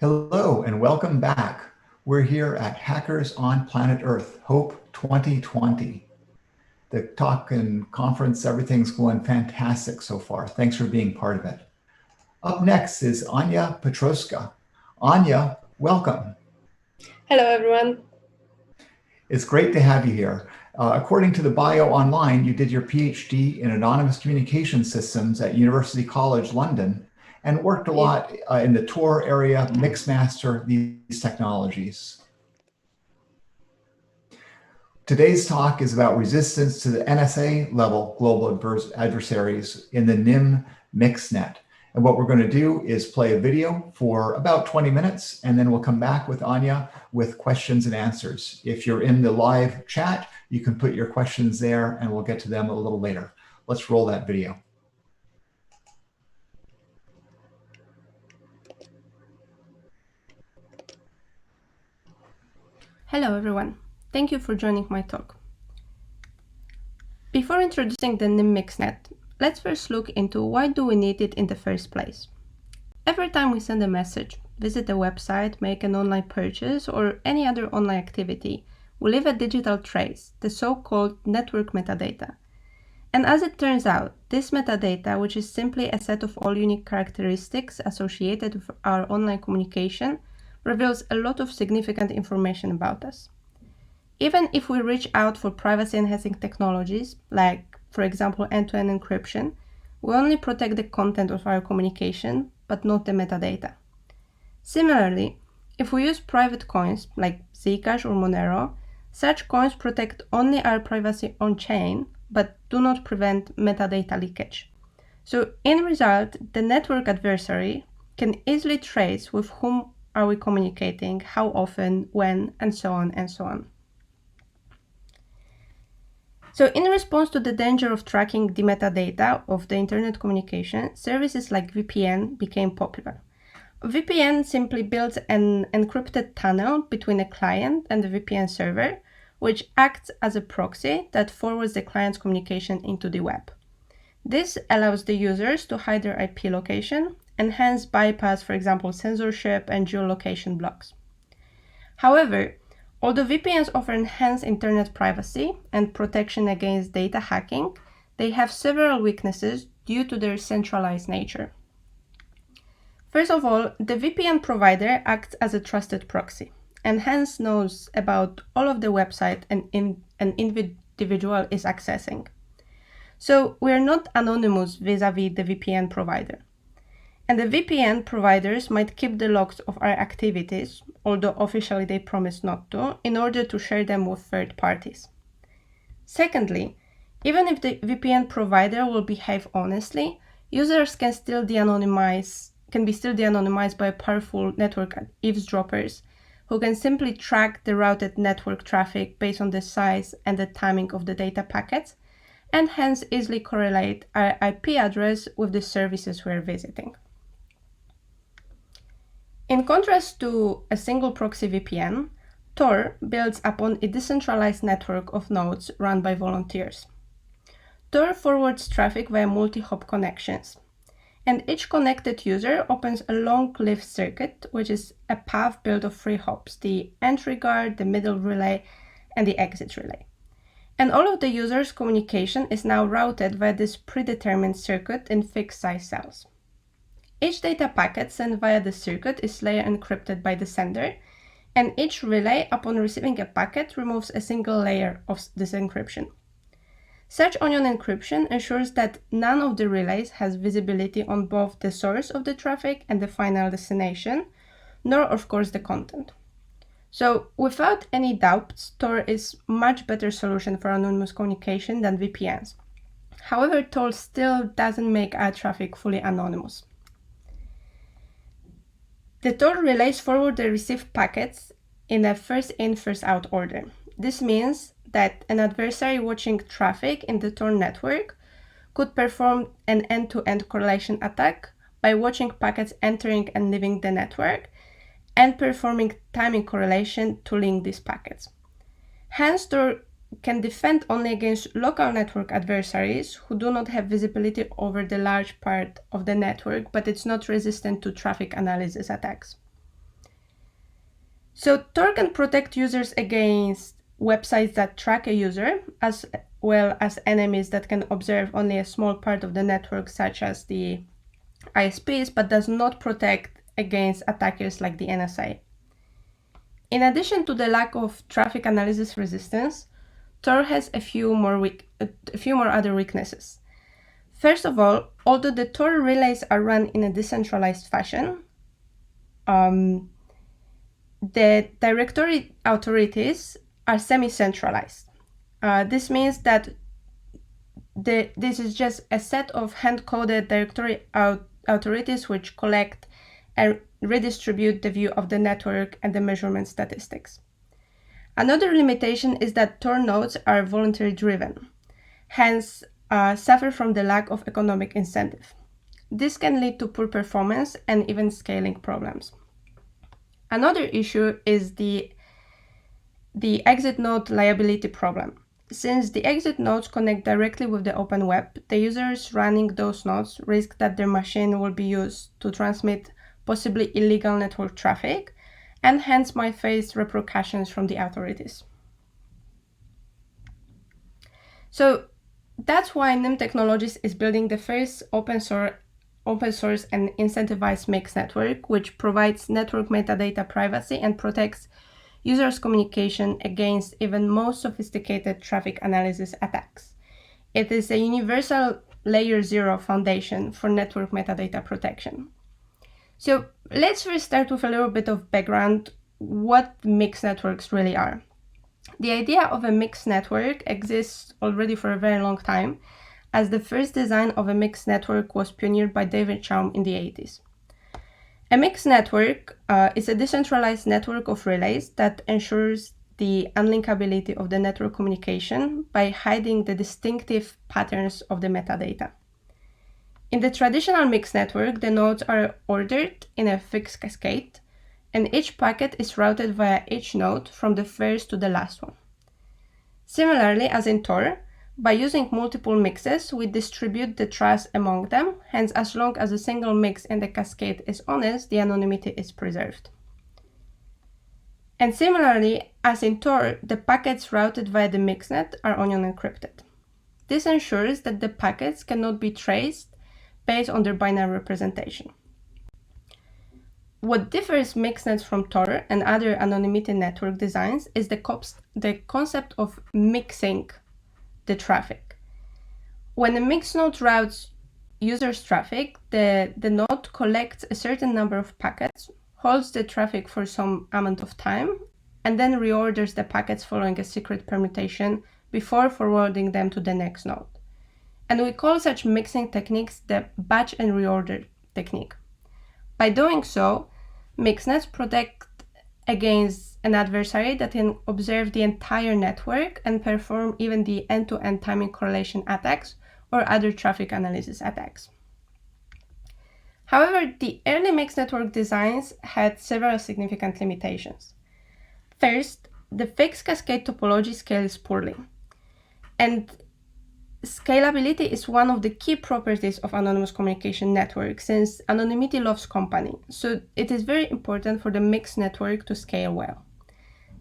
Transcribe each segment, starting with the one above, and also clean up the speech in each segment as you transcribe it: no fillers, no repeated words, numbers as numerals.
Hello and welcome back. We're here at Hackers on Planet Earth, Hope 2020. The talk and conference, everything's going fantastic so far. Thanks for being part of it. Up next is Ania Piotrowska. Ania, welcome. Hello, everyone. It's great to have you here. According to the bio online, you did your PhD in Anonymous Communication Systems at University College London and worked a lot in the Tor area, Mixmaster, these technologies. Today's talk is about resistance to the NSA-Level global adversaries in the Nym MixNet. And what we're going to do is play a video for about 20 minutes, and then we'll come back with Ania with questions and answers. If you're in the live chat, you can put your questions there, and we'll get to them a little later. Let's roll that video. Hello, everyone. Thank you for joining my talk. Before introducing the Nym MixNet, let's first look into why do we need it in the first place. Every time we send a message, visit a website, make an online purchase, or any other online activity, we leave a digital trace, the so-called network metadata. And as it turns out, this metadata, which is simply a set of all unique characteristics associated with our online communication, reveals a lot of significant information about us. Even if we reach out for privacy-enhancing technologies, like, for example, end-to-end encryption, we only protect the content of our communication, but not the metadata. Similarly, if we use private coins, like Zcash or Monero, such coins protect only our privacy on-chain, but do not prevent metadata leakage. So, in result, the network adversary can easily trace with whom are we communicating, how often, when, and so on and so on. So in response to the danger of tracking the metadata of the internet communication, services like VPN became popular. VPN simply builds an encrypted tunnel between a client and the VPN server, which acts as a proxy that forwards the client's communication into the web. This allows the users to hide their IP location and hence bypass, for example, censorship and geolocation blocks. However, although VPNs offer enhanced internet privacy and protection against data hacking, they have several weaknesses due to their centralized nature. First of all, the VPN provider acts as a trusted proxy and hence knows about all of the website an individual is accessing. So we are not anonymous vis-a-vis the VPN provider. And the VPN providers might keep the logs of our activities, although officially they promise not to, in order to share them with third parties. Secondly, even if the VPN provider will behave honestly, users can be still de-anonymized by powerful network eavesdroppers who can simply track the routed network traffic based on the size and the timing of the data packets, and hence easily correlate our IP address with the services we are visiting. In contrast to a single proxy VPN, Tor builds upon a decentralized network of nodes run by volunteers. Tor forwards traffic via multi-hop connections, and each connected user opens a long-lived circuit, which is a path built of 3 hops, the entry guard, the middle relay, and the exit relay. And all of the user's communication is now routed via this predetermined circuit in fixed-size cells. Each data packet sent via the circuit is layer encrypted by the sender, and each relay, upon receiving a packet, removes a single layer of this encryption. Such onion encryption ensures that none of the relays has visibility on both the source of the traffic and the final destination, nor, of course, the content. So, without any doubt, Tor is a much better solution for anonymous communication than VPNs. However, Tor still doesn't make our traffic fully anonymous. The Tor relays forward the received packets in a first-in, first-out order. This means that an adversary watching traffic in the Tor network could perform an end-to-end correlation attack by watching packets entering and leaving the network and performing timing correlation to link these packets. Hence, Tor can defend only against local network adversaries who do not have visibility over the large part of the network, but it's not resistant to traffic analysis attacks. So Tor can protect users against websites that track a user, as well as enemies that can observe only a small part of the network, such as the ISPs, but does not protect against attackers like the NSA. In addition to the lack of traffic analysis resistance, Tor has a few more other weaknesses. First of all, although the Tor relays are run in a decentralized fashion, the directory authorities are semi-centralized. This means that this is just a set of hand-coded directory authorities which collect and redistribute the view of the network and the measurement statistics. Another limitation is that Tor nodes are voluntarily driven, hence suffer from the lack of economic incentive. This can lead to poor performance and even scaling problems. Another issue is the exit node liability problem. Since the exit nodes connect directly with the open web, the users running those nodes risk that their machine will be used to transmit possibly illegal network traffic, and hence might face repercussions from the authorities. So that's why Nym Technologies is building the first open source and incentivized mixed network, which provides network metadata privacy and protects users' communication against even most sophisticated traffic analysis attacks. It is a universal layer 0 foundation for network metadata protection. So let's first start with a little bit of background what mixed networks really are. The idea of a mixed network exists already for a very long time, as the first design of a mixed network was pioneered by David Chaum in the 80s. A mixed network is a decentralized network of relays that ensures the unlinkability of the network communication by hiding the distinctive patterns of the metadata. In the traditional mixed network, the nodes are ordered in a fixed cascade, and each packet is routed via each node from the first to the last one. Similarly, as in Tor, by using multiple mixes, we distribute the trust among them, hence as long as a single mix in the cascade is honest, the anonymity is preserved. And similarly, as in Tor, the packets routed via the mixnet are onion encrypted. This ensures that the packets cannot be traced based on their binary representation. What differs mixnets from Tor and other anonymity network designs is the concept of mixing the traffic. When a mixed node routes users' traffic, the node collects a certain number of packets, holds the traffic for some amount of time, and then reorders the packets following a secret permutation before forwarding them to the next node. And we call such mixing techniques the batch and reorder technique. By doing so, mixnets protect against an adversary that can observe the entire network and perform even the end-to-end timing correlation attacks or other traffic analysis attacks. However, the early mixed network designs had several significant limitations. First, the fixed cascade topology scales poorly, and scalability is one of the key properties of anonymous communication networks, since anonymity loves company, so it is very important for the mixed network to scale well.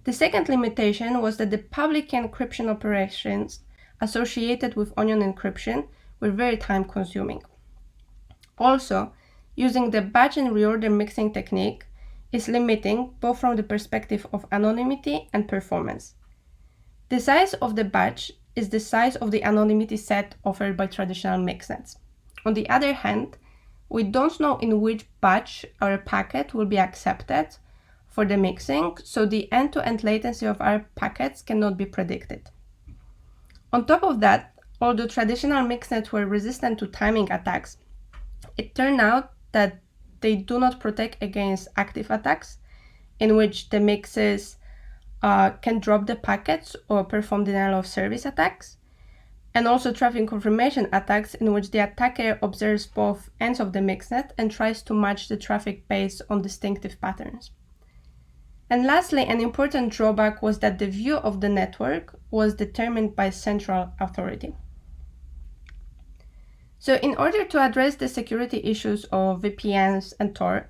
The second limitation was that the public key encryption operations associated with onion encryption were very time-consuming. Also, using the batch and reorder mixing technique is limiting both from the perspective of anonymity and performance. The size of the batch is the size of the anonymity set offered by traditional mixnets. On the other hand, we don't know in which batch our packet will be accepted for the mixing, so the end-to-end latency of our packets cannot be predicted. On top of that, although traditional mixnets were resistant to timing attacks, it turned out that they do not protect against active attacks, in which the mixes can drop the packets or perform denial of service attacks, and also traffic confirmation attacks, in which the attacker observes both ends of the mixnet and tries to match the traffic based on distinctive patterns. And lastly, an important drawback was that the view of the network was determined by central authority. So in order to address the security issues of VPNs and Tor,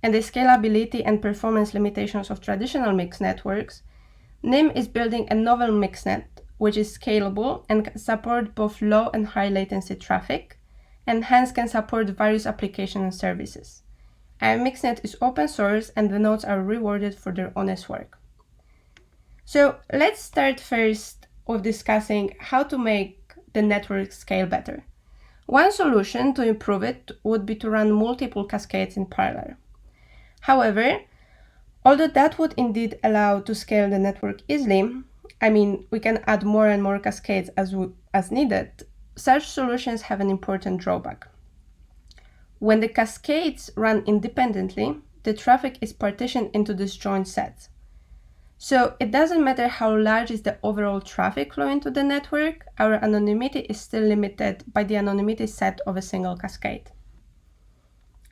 and the scalability and performance limitations of traditional mixed networks, Nym is building a novel mixnet which is scalable and can support both low and high latency traffic, and hence can support various applications and services. Our mixnet is open source and the nodes are rewarded for their honest work. So let's start first with discussing how to make the network scale better. One solution to improve it would be to run multiple cascades in parallel. However, although that would indeed allow to scale the network easily, I mean, we can add more and more cascades as needed, such solutions have an important drawback. When the cascades run independently, the traffic is partitioned into disjoint sets. So it doesn't matter how large is the overall traffic flow into the network, our anonymity is still limited by the anonymity set of a single cascade.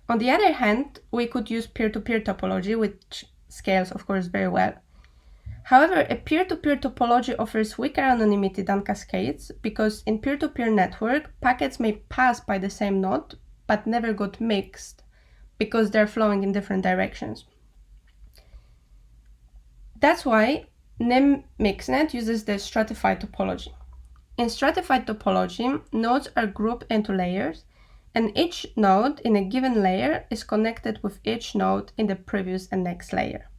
On the other hand, we could use peer-to-peer topology, which scales, of course, very well. However, a peer-to-peer topology offers weaker anonymity than cascades because in peer-to-peer network, packets may pass by the same node but never got mixed because they're flowing in different directions. That's why Nym MixNet uses the stratified topology. In stratified topology, nodes are grouped into layers, and each node in a given layer is connected with each node in the previous and next layer.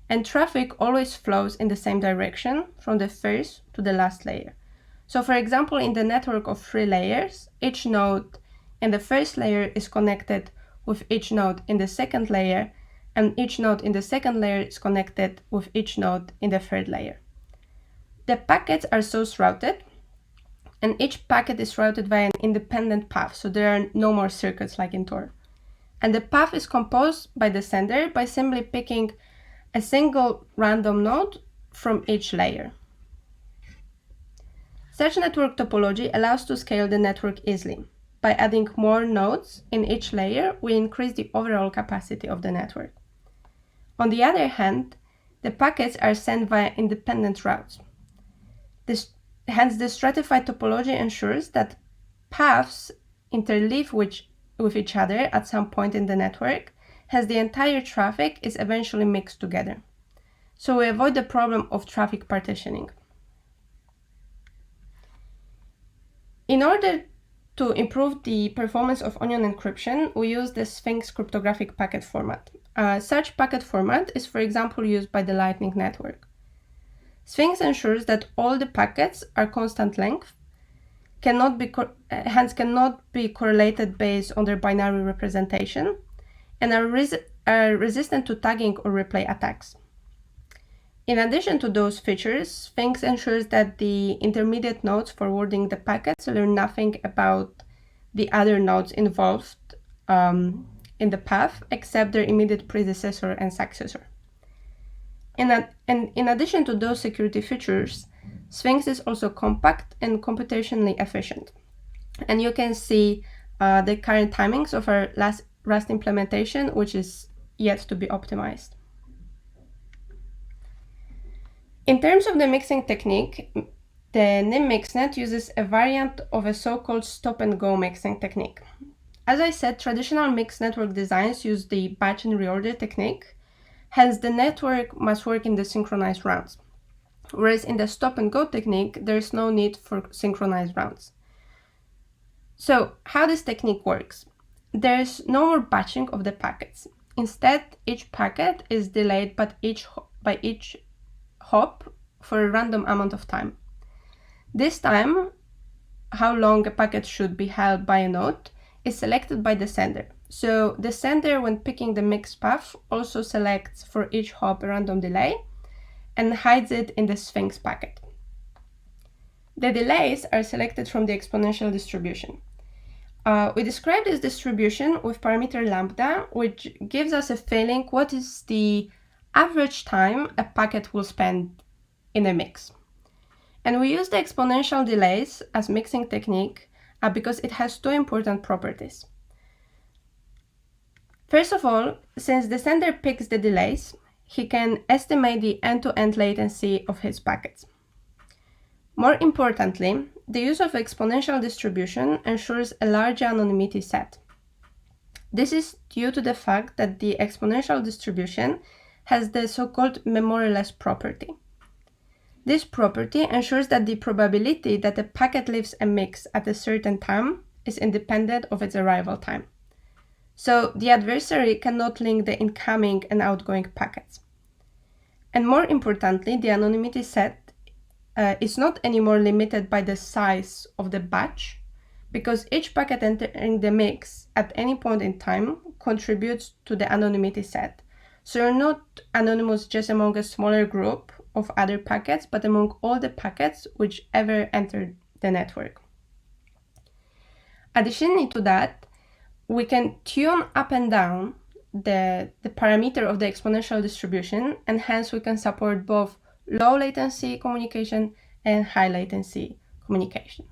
And traffic always flows in the same direction from the first to the last layer. So for example, in the network of 3 layers, each node in the first layer is connected with each node in the second layer, and each node in the second layer is connected with each node in the third layer. The packets are source routed, and each packet is routed via an independent path, so there are no more circuits like in Tor. And the path is composed by the sender by simply picking a single random node from each layer. Such network topology allows to scale the network easily. By adding more nodes in each layer, we increase the overall capacity of the network. On the other hand, the packets are sent via independent routes. Hence, the stratified topology ensures that paths interleave with each other at some point in the network, hence the entire traffic is eventually mixed together. So we avoid the problem of traffic partitioning. In order to improve the performance of onion encryption, we use the Sphinx cryptographic packet format. Such packet format is, for example, used by the Lightning Network. Sphinx ensures that all the packets are constant length, hence cannot be correlated based on their binary representation, and are resistant to tagging or replay attacks. In addition to those features, Sphinx ensures that the intermediate nodes forwarding the packets learn nothing about the other nodes involved in the path except their immediate predecessor and successor. In addition to those security features, Sphinx is also compact and computationally efficient. And you can see the current timings of our last Rust implementation, which is yet to be optimized. In terms of the mixing technique, the Nym MixNet uses a variant of a so-called stop-and-go mixing technique. As I said, traditional mixed network designs use the batch and reorder technique, hence the network must work in the synchronized rounds. Whereas in the stop-and-go technique, there is no need for synchronized rounds. So how this technique works? There is no more batching of the packets. Instead, each packet is delayed by each hop for a random amount of time. This time, how long a packet should be held by a node, is selected by the sender. So the sender, when picking the mixed path, also selects for each hop a random delay and hides it in the Sphinx packet. The delays are selected from the exponential distribution. We describe this distribution with parameter lambda, which gives us a feeling what is the average time a packet will spend in a mix. And we use the exponential delays as mixing technique because it has two important properties. First of all, since the sender picks the delays, he can estimate the end-to-end latency of his packets. More importantly, the use of exponential distribution ensures a larger anonymity set. This is due to the fact that the exponential distribution has the so-called memoryless property. This property ensures that the probability that a packet leaves a mix at a certain time is independent of its arrival time. So the adversary cannot link the incoming and outgoing packets. And more importantly, the anonymity set is not anymore limited by the size of the batch, because each packet entering the mix at any point in time contributes to the anonymity set. So you're not anonymous just among a smaller group of other packets, but among all the packets which ever entered the network. Additionally to that, we can tune up and down the parameter of the exponential distribution, and hence we can support both low latency communication and high latency communication.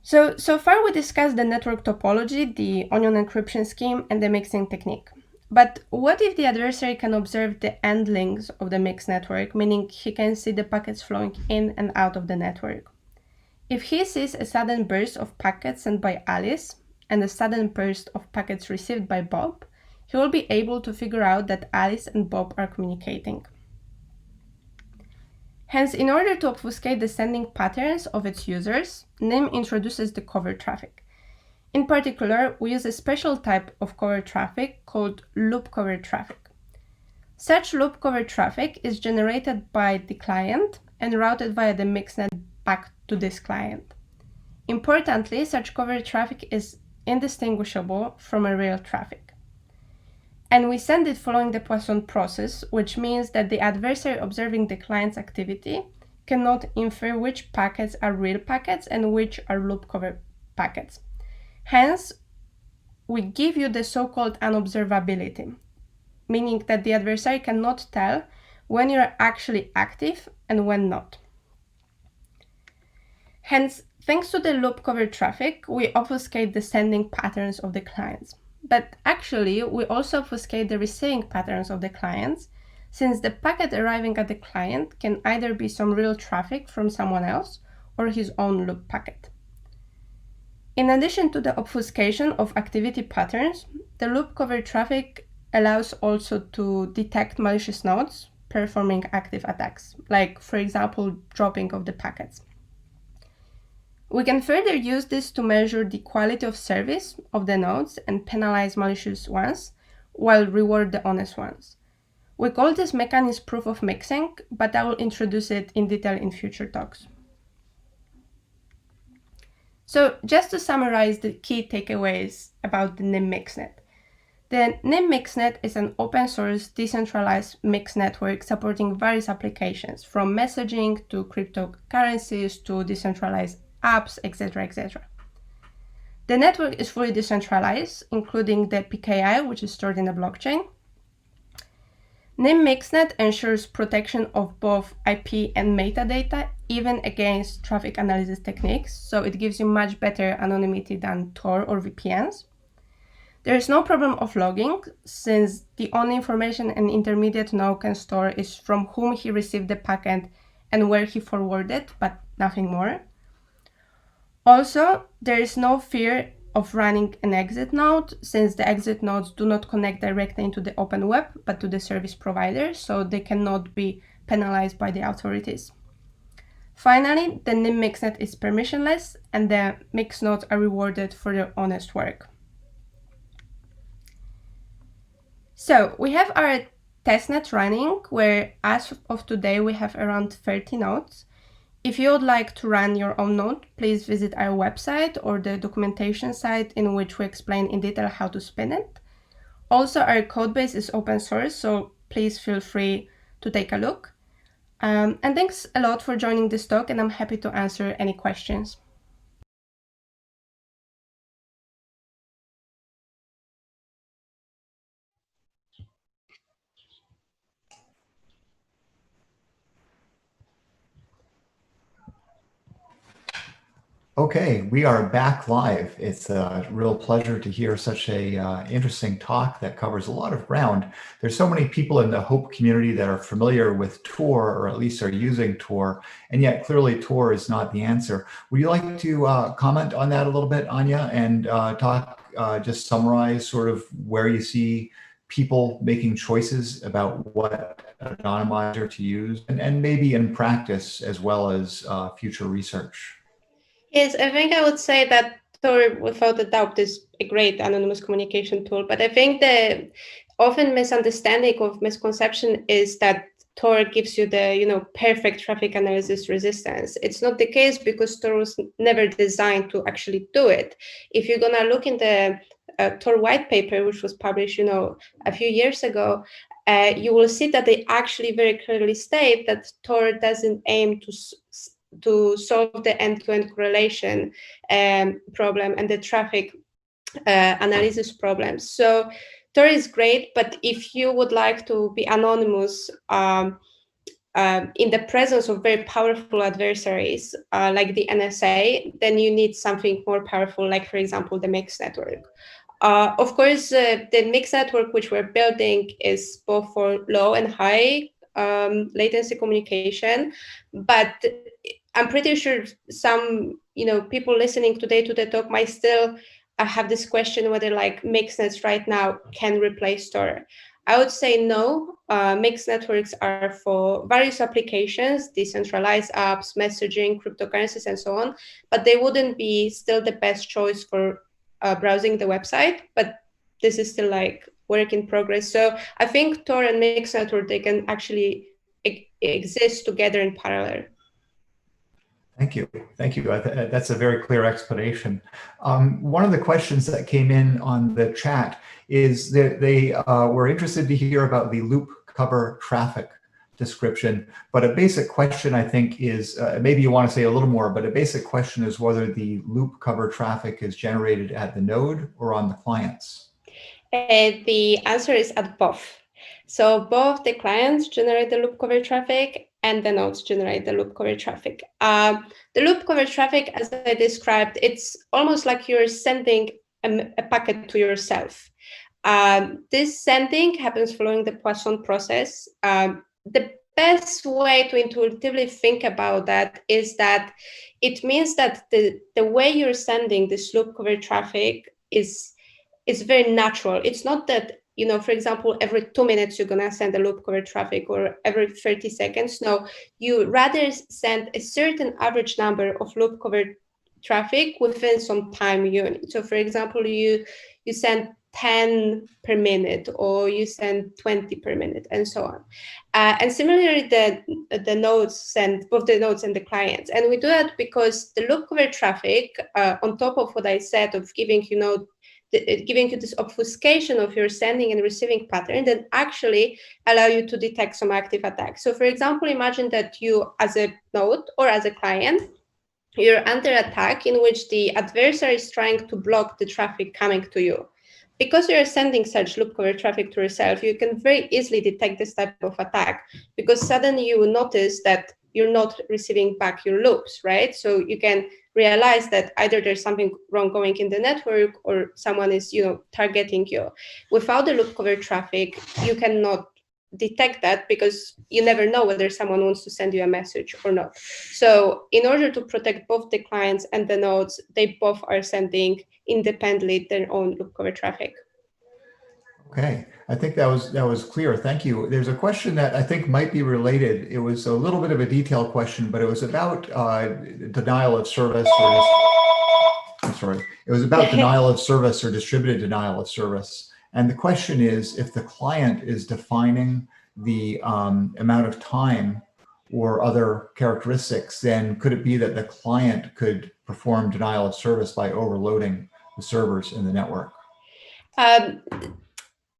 So far we discussed the network topology, the onion encryption scheme, and the mixing technique. But what if the adversary can observe the end links of the mixed network, meaning he can see the packets flowing in and out of the network? If he sees a sudden burst of packets sent by Alice and a sudden burst of packets received by Bob, he will be able to figure out that Alice and Bob are communicating. Hence, in order to obfuscate the sending patterns of its users, Nym introduces the covert traffic. In particular, we use a special type of covert traffic called loop covert traffic. Such loop covert traffic is generated by the client and routed via the mixnet back to this client. Importantly, such covert traffic is indistinguishable from a real traffic. And we send it following the Poisson process, which means that the adversary observing the client's activity cannot infer which packets are real packets and which are loop cover packets. Hence, we give you the so-called unobservability, meaning that the adversary cannot tell when you're actually active and when not. Hence, thanks to the loop cover traffic, we obfuscate the sending patterns of the clients. But actually, we also obfuscate the receiving patterns of the clients, since the packet arriving at the client can either be some real traffic from someone else or his own loop packet. In addition to the obfuscation of activity patterns, the loop cover traffic allows also to detect malicious nodes performing active attacks, like, for example, dropping of the packets. We can further use this to measure the quality of service of the nodes and penalize malicious ones, while reward the honest ones. We call this mechanism proof of mixing, but I will introduce it in detail in future talks. So just to summarize the key takeaways about the Nym MixNet. The Nym MixNet is an open source, decentralized mixed network supporting various applications, from messaging to cryptocurrencies to decentralized apps, etc., etc. The network is fully decentralized, including the PKI, which is stored in the blockchain. Nym MixNet ensures protection of both IP and metadata, even against traffic analysis techniques, so it gives you much better anonymity than Tor or VPNs. There is no problem of logging, since the only information an intermediate node can store is from whom he received the packet and where he forwarded, but nothing more. Also, there is no fear of running an exit node, since the exit nodes do not connect directly into the open web, but to the service provider, so they cannot be penalized by the authorities. Finally, the Nym MixNet is permissionless, and the mixed nodes are rewarded for their honest work. So we have our testnet running, where as of today we have around 30 nodes. If you would like to run your own node, please visit our website or the documentation site in which we explain in detail how to spin it. Also, our codebase is open source, so please feel free to take a look. And thanks a lot for joining this talk, and I'm happy to answer any questions. Okay, we are back live. It's a real pleasure to hear such a interesting talk that covers a lot of ground. There's so many people in the Hope community that are familiar with Tor, or at least are using Tor, and yet clearly Tor is not the answer. Would you like to comment on that a little bit, Ania, and talk just summarize sort of where you see people making choices about what anonymizer to use, and maybe in practice as well as future research? Yes, I think I would say that Tor, without a doubt, is a great anonymous communication tool. But I think the often misunderstanding of misconception is that Tor gives you the perfect traffic analysis resistance. It's not the case because Tor was never designed to actually do it. If you're gonna look in the Tor white paper, which was published a few years ago, you will see that they actually very clearly state that Tor doesn't aim to solve the end-to-end correlation problem and the traffic analysis problems. So Tor is great, but if you would like to be anonymous in the presence of very powerful adversaries like the NSA, then you need something more powerful, like, for example, the MIX network. Of course, the MIX network which we're building is both for low and high latency communication, but I'm pretty sure some people listening today to the talk might still have this question whether like mixnets right now can replace Tor. I would say no. Mixed networks are for various applications, decentralized apps, messaging, cryptocurrencies, and so on, but they wouldn't be still the best choice for browsing the website. But this is still like work in progress. So I think Tor and mixed network, they can actually exist together in parallel. Thank you. Thank you. That's a very clear explanation. One of the questions that came in on the chat is that they were interested to hear about the loop cover traffic description. But a basic question, I think, is maybe you want to say a little more, but a basic question is whether the loop cover traffic is generated at the node or on the clients. The answer is at both. So both the clients generate the loop cover traffic and the nodes generate the loop cover traffic. The loop cover traffic, as I described, it's almost like you're sending a packet to yourself. This sending happens following the Poisson process. The best way to intuitively think about that is that it means that the way you're sending this loop cover traffic is very natural. It's not that, for example, every 2 minutes you're gonna send a loop cover traffic or every 30 seconds. No, you rather send a certain average number of loop cover traffic within some time unit. So for example, you send 10 per minute or you send 20 per minute and so on. And similarly, the nodes send both the nodes and the clients. And we do that because the loop cover traffic, on top of what I said of giving you this obfuscation of your sending and receiving pattern, that actually allow you to detect some active attacks. So for example, imagine that you as a node or as a client, you're under attack in which the adversary is trying to block the traffic coming to you. Because you're sending such loop cover traffic to yourself, you can very easily detect this type of attack because suddenly you will notice that you're not receiving back your loops, right? So you can realize that either there's something wrong going in the network or someone is, targeting you. Without the loop cover traffic, you cannot detect that because you never know whether someone wants to send you a message or not. So in order to protect both the clients and the nodes, they both are sending independently their own loop cover traffic. Okay, I think that was clear. Thank you. There's a question that I think might be related. It was a little bit of a detailed question, but it was about denial of service. It was about denial of service or distributed denial of service. And the question is, if the client is defining the amount of time or other characteristics, then could it be that the client could perform denial of service by overloading the servers in the network?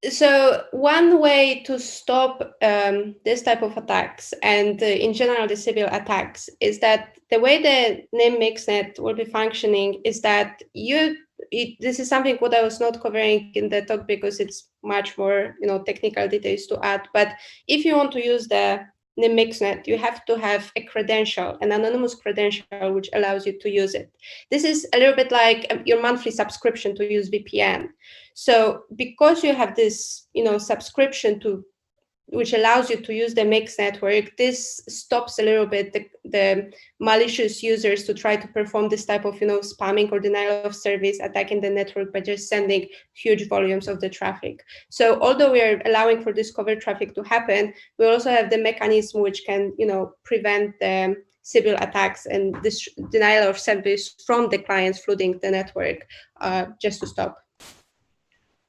So one way to stop this type of attacks and in general the civil attacks is that the way the Nym MixNet will be functioning is that this is something what I was not covering in the talk because it's much more technical details to add. But if you want to use the Nym MixNet, you have to have a credential, an anonymous credential, which allows you to use it. This is a little bit like your monthly subscription to use VPN. So because you have this, subscription to which allows you to use the mixed network. This stops a little bit the malicious users to try to perform this type of, spamming or denial of service, attacking the network by just sending huge volumes of the traffic. So although we are allowing for this covert traffic to happen, we also have the mechanism which can, prevent the Sybil attacks and this denial of service from the clients flooding the network, just to stop.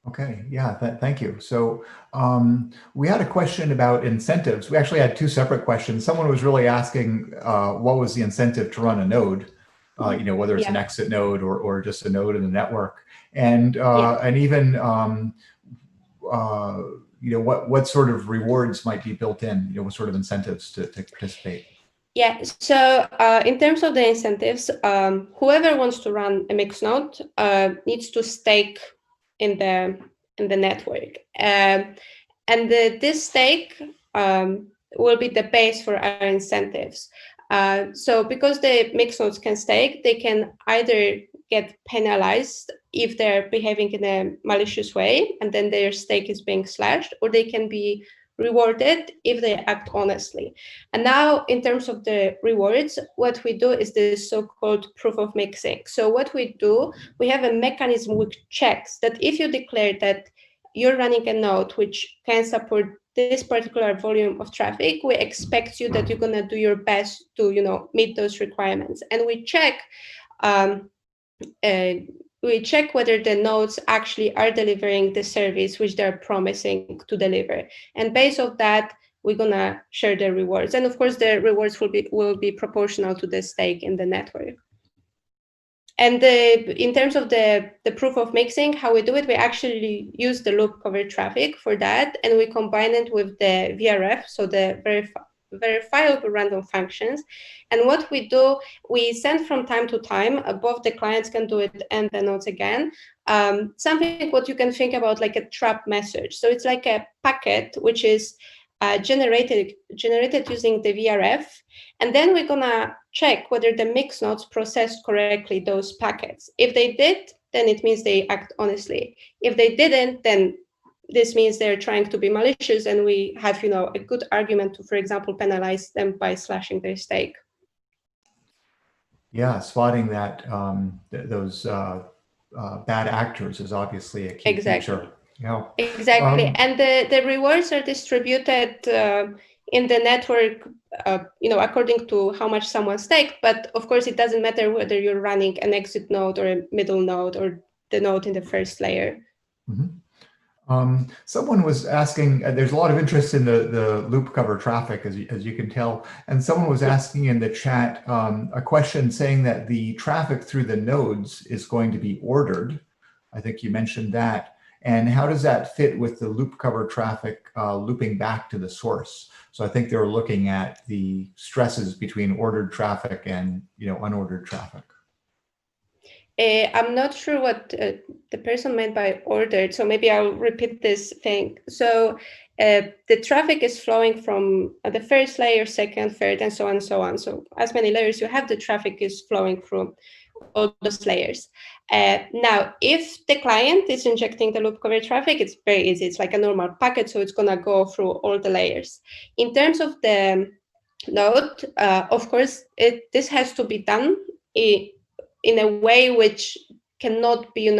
Okay, yeah, thank you. So we had a question about incentives. We actually had two separate questions. Someone was really asking what was the incentive to run a node, whether it's an exit node or just a node in the network, and even what sort of rewards might be built in, what sort of incentives to participate. Yeah, so in terms of the incentives, whoever wants to run a mixed node needs to stake in the network, and this stake will be the base for our incentives. So because the mixed nodes can stake, they can either get penalized if they're behaving in a malicious way, and then their stake is being slashed, or they can be rewarded if they act honestly. And now, in terms of the rewards, what we do is this so-called proof of mixing. So what we do, we have a mechanism which checks that if you declare that you're running a node which can support this particular volume of traffic, we expect you that you're going to do your best to meet those requirements. And we check whether the nodes actually are delivering the service which they're promising to deliver. And based on that, we're gonna share the rewards. And of course, the rewards will be proportional to the stake in the network. And in terms of the proof of mixing, how we do it, we actually use the loop covered traffic for that, and we combine it with the VRF, so the verifiable random functions. And what we do, we send from time to time, both the clients can do it and the nodes again, something what you can think about like a trap message. So it's like a packet which is generated using the VRF, and then we're gonna check whether the mixed nodes processed correctly those packets. If they did, then it means they act honestly. If they didn't, then this means they're trying to be malicious, and we have, a good argument to, for example, penalize them by slashing their stake. Yeah, spotting that those bad actors is obviously a key feature. Yeah, exactly. And the rewards are distributed in the network, according to how much someone staked. But of course, it doesn't matter whether you're running an exit node or a middle node or the node in the first layer. Someone was asking, there's a lot of interest in the loop cover traffic, as you can tell. And someone was asking in the chat a question saying that the traffic through the nodes is going to be ordered. I think you mentioned that. And how does that fit with the loop cover traffic looping back to the source? So I think they were looking at the stresses between ordered traffic and unordered traffic. I'm not sure what the person meant by ordered, so maybe I'll repeat this thing. So the traffic is flowing from the first layer, second, third, and so on and so on. So as many layers you have, the traffic is flowing through all those layers. Now, if the client is injecting the loop cover traffic, it's very easy. It's like a normal packet, so it's going to go through all the layers. In terms of the node, of course, this has to be done in a way which cannot be,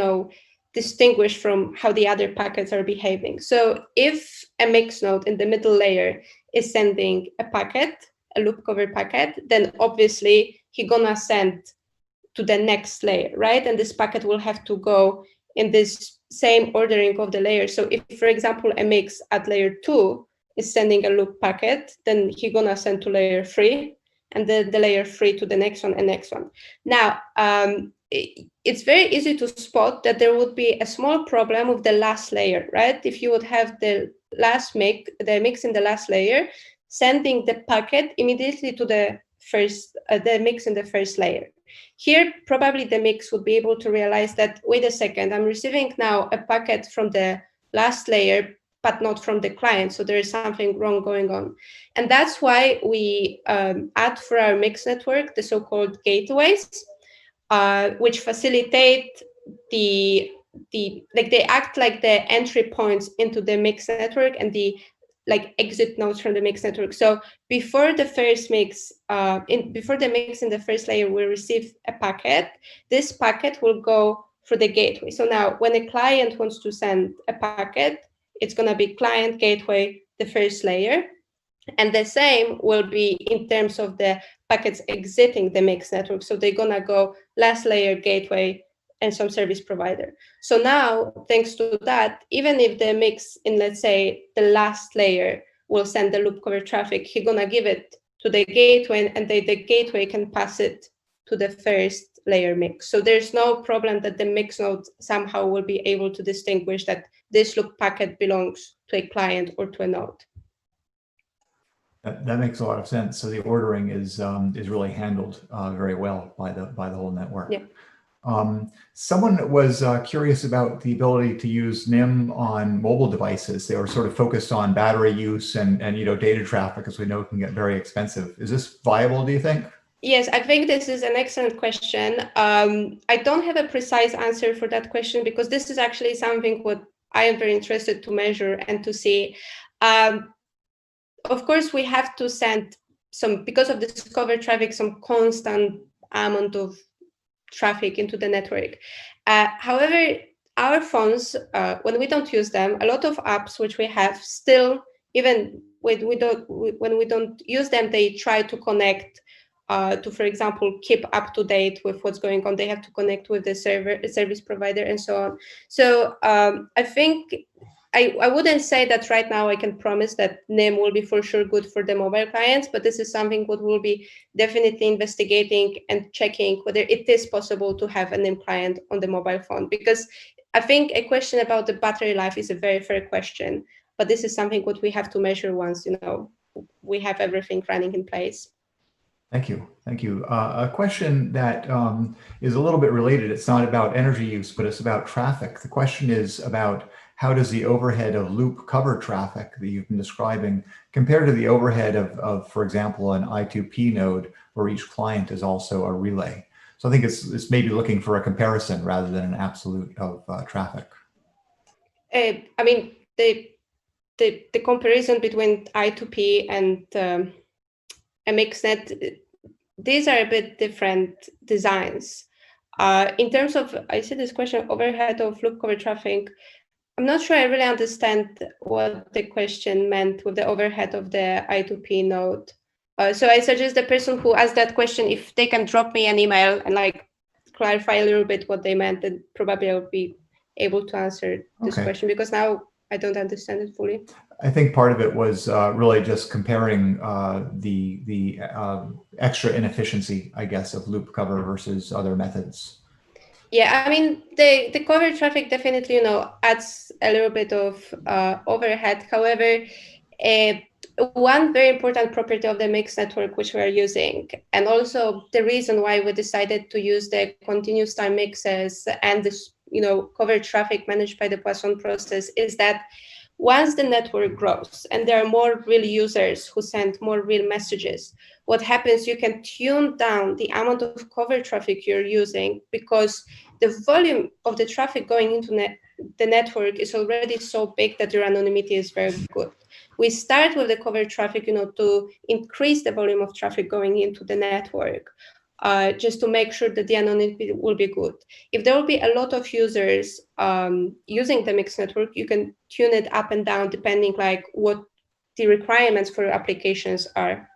distinguished from how the other packets are behaving. So if a mixed node in the middle layer is sending a packet, a loop cover packet, then obviously he's gonna send to the next layer, right? And this packet will have to go in this same ordering of the layers. So if, for example, a mix at layer 2 is sending a loop packet, then he's gonna send to layer 3, and then the layer 3 to the next one and next one. Now, it's very easy to spot that there would be a small problem with the last layer, right? If you would have the mix in the last layer, sending the packet immediately to the mix in the first layer. Here, probably the mix would be able to realize that, wait a second, I'm receiving now a packet from the last layer, but not from the client. So there is something wrong going on. And that's why we add for our mix network the so-called gateways, which facilitate they act like the entry points into the mix network, and the like exit nodes from the mix network. So before the first mix, before the mix in the first layer will receive a packet, this packet will go through the gateway. So now when a client wants to send a packet, it's going to be client, gateway, the first layer. And the same will be in terms of the packets exiting the mix network. So they're going to go last layer, gateway, and some service provider. So now, thanks to that, even if the mix in, let's say, the last layer will send the loop cover traffic, he's going to give it to the gateway, and the gateway can pass it to the first layer mix. So there's no problem that the mix node somehow will be able to distinguish that this loop packet belongs to a client or to a node. That makes a lot of sense. So the ordering is really handled very well by the whole network. Yeah. Someone was curious about the ability to use Nym on mobile devices. They were sort of focused on battery use and data traffic, as we know, can get very expensive. Is this viable, do you think? Yes, I think this is an excellent question. I don't have a precise answer for that question because this is actually something what I am very interested to measure and to see. Of course, we have to send some, because of this cover traffic, some constant amount of traffic into the network. However, our phones, when we don't use them, a lot of apps which we have still, even when we don't use them, they try to connect to, for example, keep up to date with what's going on. They have to connect with the service provider and so on. So I think I wouldn't say that right now I can promise that Nym will be for sure good for the mobile clients, but this is something what we'll be definitely investigating and checking whether it is possible to have a Nym client on the mobile phone. Because I think a question about the battery life is a very fair question, but this is something what we have to measure once we have everything running in place. Thank you. Thank you. A question that is a little bit related. It's not about energy use, but it's about traffic. The question is about how does the overhead of loop cover traffic that you've been describing compare to the overhead of, for example, an I2P node where each client is also a relay? So I think it's maybe looking for a comparison rather than an absolute of traffic. I mean, the comparison between I2P and a mixnet, these are a bit different designs. In terms of, I see this question, overhead of loop cover traffic, I'm not sure I really understand what the question meant with the overhead of the I2P node. So I suggest the person who asked that question, if they can drop me an email and clarify a little bit what they meant, then probably I'll be able to answer this question, because now I don't understand it fully. I think part of it was really just comparing the extra inefficiency, I guess, of loop cover versus other methods. Yeah, I mean, the cover traffic definitely, adds a little bit of overhead. However, one very important property of the mix network which we are using, and also the reason why we decided to use the continuous time mixes and this, cover traffic managed by the Poisson process, is that once the network grows and there are more real users who send more real messages, what happens, you can tune down the amount of cover traffic you're using, because the volume of the traffic going into the network is already so big that your anonymity is very good. We start with the cover traffic, to increase the volume of traffic going into the network, just to make sure that the anonymity will be good. If there will be a lot of users using the mixed network, you can tune it up and down depending what the requirements for your applications are.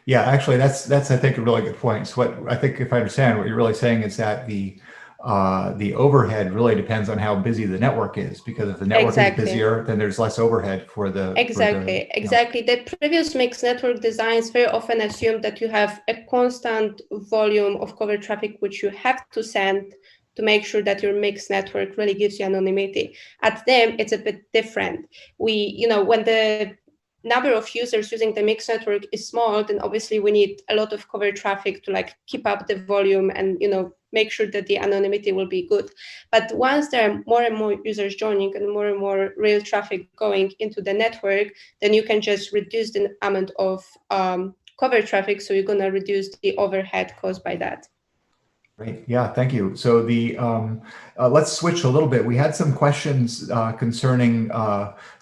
Yeah, actually, that's I think a really good point. So what I think, if I understand, what you're really saying is that the overhead really depends on how busy the network is, because if the network is busier, then there's less overhead for the... Exactly. The previous mixed network designs very often assume that you have a constant volume of cover traffic which you have to send to make sure that your mixed network really gives you anonymity. At them, it's a bit different. When the number of users using the mixed network is small, then obviously we need a lot of cover traffic to keep up the volume and make sure that the anonymity will be good. But once there are more and more users joining and more real traffic going into the network, then you can just reduce the amount of cover traffic, so you're going to reduce the overhead caused by that. Great. Yeah, thank you. So let's switch a little bit. We had some questions concerning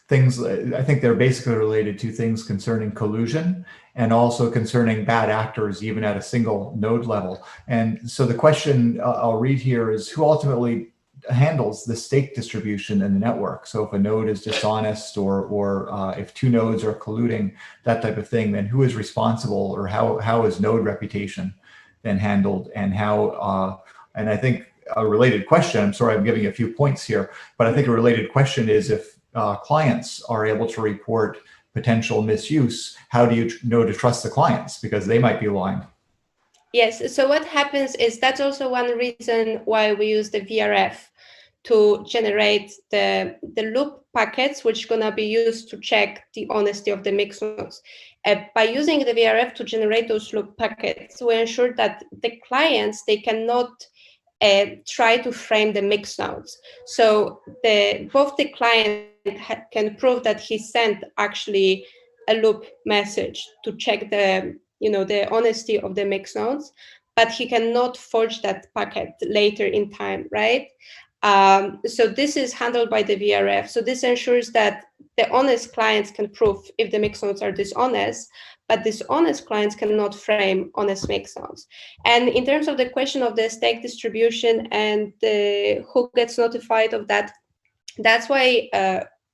things, I think they're basically related to things concerning collusion and also concerning bad actors, even at a single node level. And so the question I'll read here is, who ultimately handles the stake distribution in the network? So if a node is dishonest, or if two nodes are colluding, that type of thing, then who is responsible, or how is node reputation then handled, and how, and I think a related question, I'm sorry, I'm giving a few points here, but I think a related question is, if clients are able to report potential misuse, how do you know to trust the clients? Because they might be lying. Yes, so what happens is that's also one reason why we use the VRF to generate the loop packets, which are gonna be used to check the honesty of the mix nodes. By using the VRF to generate those loop packets, we ensure that the clients, they cannot try to frame the mix nodes. So both the client can prove that he sent actually a loop message to check the honesty of the mix nodes, but he cannot forge that packet later in time, right? So this is handled by the VRF. So this ensures that the honest clients can prove if the mix nodes are dishonest, but dishonest clients cannot frame honest mix nodes. And in terms of the question of the stake distribution and who gets notified of that, that's why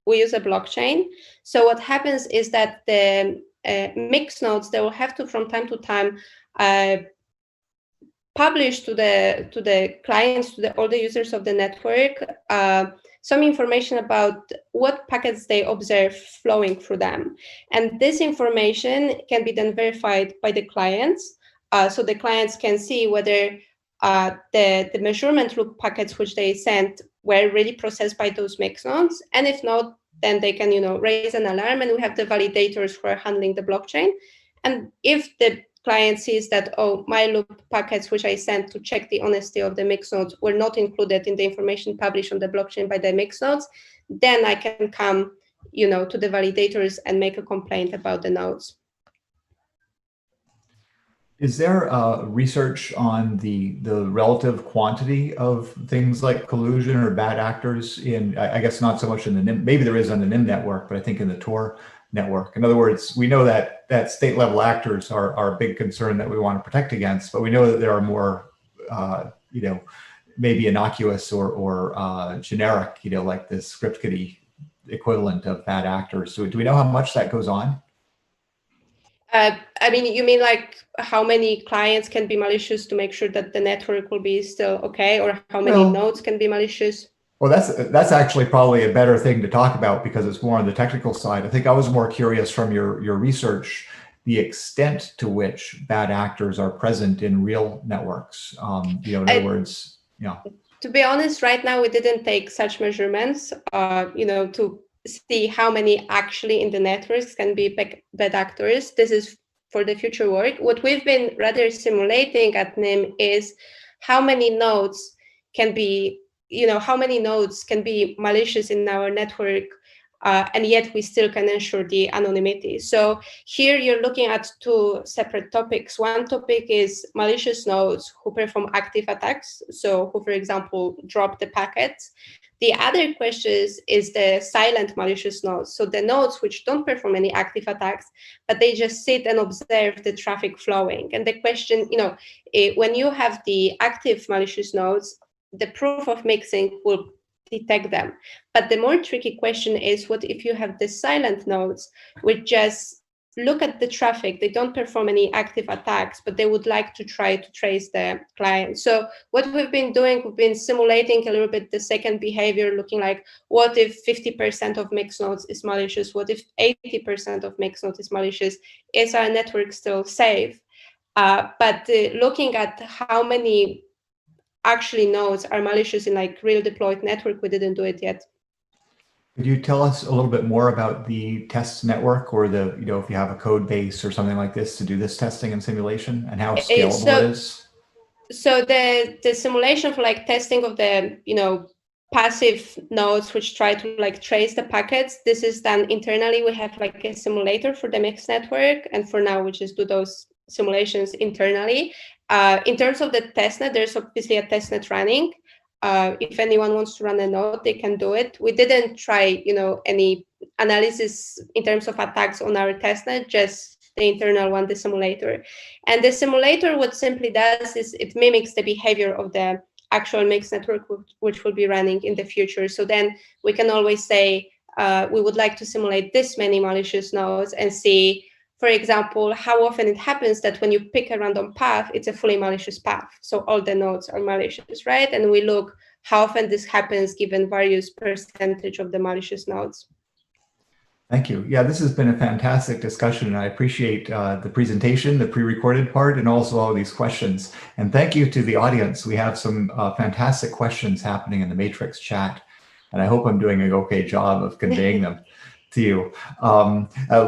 we use a blockchain. So what happens is that the mix nodes, they will have to, from time to time, publish to the clients, to all the users of the network, some information about what packets they observe flowing through them. And this information can be then verified by the clients. So the clients can see whether the measurement loop packets which they sent were really processed by those mix nodes. And if not, then they can raise an alarm, and we have the validators who are handling the blockchain. And if the client sees that, oh, my loop packets which I sent to check the honesty of the mix nodes were not included in the information published on the blockchain by the mix nodes, then I can come to the validators and make a complaint about the nodes. Is there research on the relative quantity of things like collusion or bad actors in, I guess not so much in the Nym, maybe there is on the Nym network, but I think in the Tor network. In other words, we know that state level actors are a big concern that we want to protect against, but we know that there are more, maybe innocuous or generic, like the script kiddie equivalent of bad actors. So do we know how much that goes on? I mean, you mean like how many clients can be malicious to make sure that the network will be still okay, or how many nodes can be malicious? Well, that's actually probably a better thing to talk about, because it's more on the technical side. I think I was more curious from your research, the extent to which bad actors are present in real networks. In other words, to be honest, right now we didn't take such measurements, to see how many actually in the networks can be bad actors. This is for the future work. What we've been rather simulating at Nym is how many nodes can be, how many nodes can be malicious in our network, and yet we still can ensure the anonymity. So here you're looking at two separate topics. One topic is malicious nodes who perform active attacks, so who, for example, drop the packets. The other question is the silent malicious nodes, so the nodes which don't perform any active attacks, but they just sit and observe the traffic flowing. And the question, when you have the active malicious nodes, the proof of mixing will detect them. But the more tricky question is, what if you have the silent nodes which just look at the traffic, they don't perform any active attacks, but they would like to try to trace the client. So what we've been doing, we've been simulating a little bit the second behavior, looking like, what if 50% of mix nodes is malicious? What if 80% of mix nodes is malicious? Is our network still safe? But looking at how many actually nodes are malicious in like real deployed network, we didn't do it yet. Could you tell us a little bit more about the test network, or the, if you have a code base or something like this to do this testing and simulation, and how scalable it is? So the simulation for like testing of the, passive nodes which try to like trace the packets, this is done internally. We have like a simulator for the mixed network, and for now we just do those simulations internally. In terms of the testnet, there's obviously a testnet running. If anyone wants to run a node, they can do it. We didn't try, any analysis in terms of attacks on our testnet, just the internal one, the simulator. And the simulator, what simply does is it mimics the behavior of the actual mixed network, which will be running in the future. So then we can always say, we would like to simulate this many malicious nodes and see, for example, how often it happens that when you pick a random path, it's a fully malicious path. So all the nodes are malicious, right? And we look how often this happens given various percentage of the malicious nodes. Thank you. Yeah, this has been a fantastic discussion, and I appreciate the presentation, the pre-recorded part, and also all these questions. And thank you to the audience. We have some fantastic questions happening in the Matrix chat, and I hope I'm doing an okay job of conveying them to you.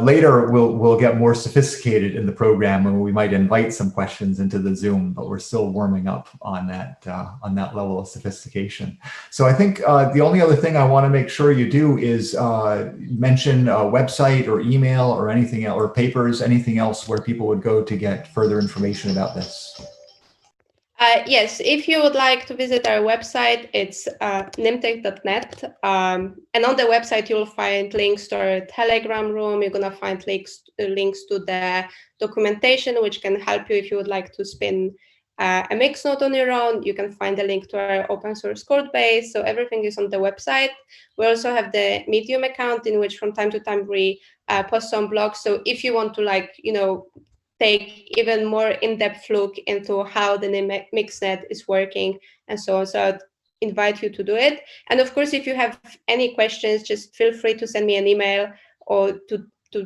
Later, we'll get more sophisticated in the program, and we might invite some questions into the Zoom, but we're still warming up on that level of sophistication. So I think the only other thing I want to make sure you do is mention a website or email or anything else, or papers, anything else where people would go to get further information about this. Yes, if you would like to visit our website, it's nymtech.net. And on the website, you'll find links to our Telegram room. You're going to find links to the documentation, which can help you if you would like to spin a mix node on your own. You can find a link to our open source code base. So everything is on the website. We also have the Medium account in which from time to time we post some blogs. So if you want to take even more in-depth look into how the Nym MixNet is working and so on. So I'd invite you to do it. And of course, if you have any questions, just feel free to send me an email or to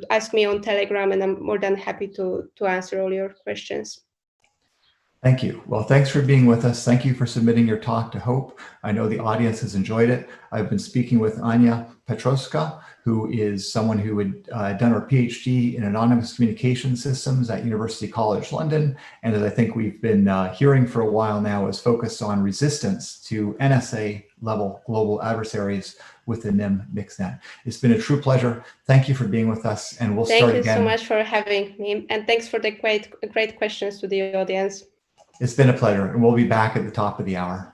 ask me on Telegram, and I'm more than happy to answer all your questions. Thank you. Well, thanks for being with us. Thank you for submitting your talk to HOPE. I know the audience has enjoyed it. I've been speaking with Ania Piotrowska, who is someone who had done her PhD in anonymous communication systems at University College London. And as I think we've been hearing for a while now, is focused on resistance to NSA-level global adversaries with the Nym MixNet. It's been a true pleasure. Thank you for being with us, and we'll start again. Thank you so much for having me, and thanks for the great questions to the audience. It's been a pleasure, and we'll be back at the top of the hour.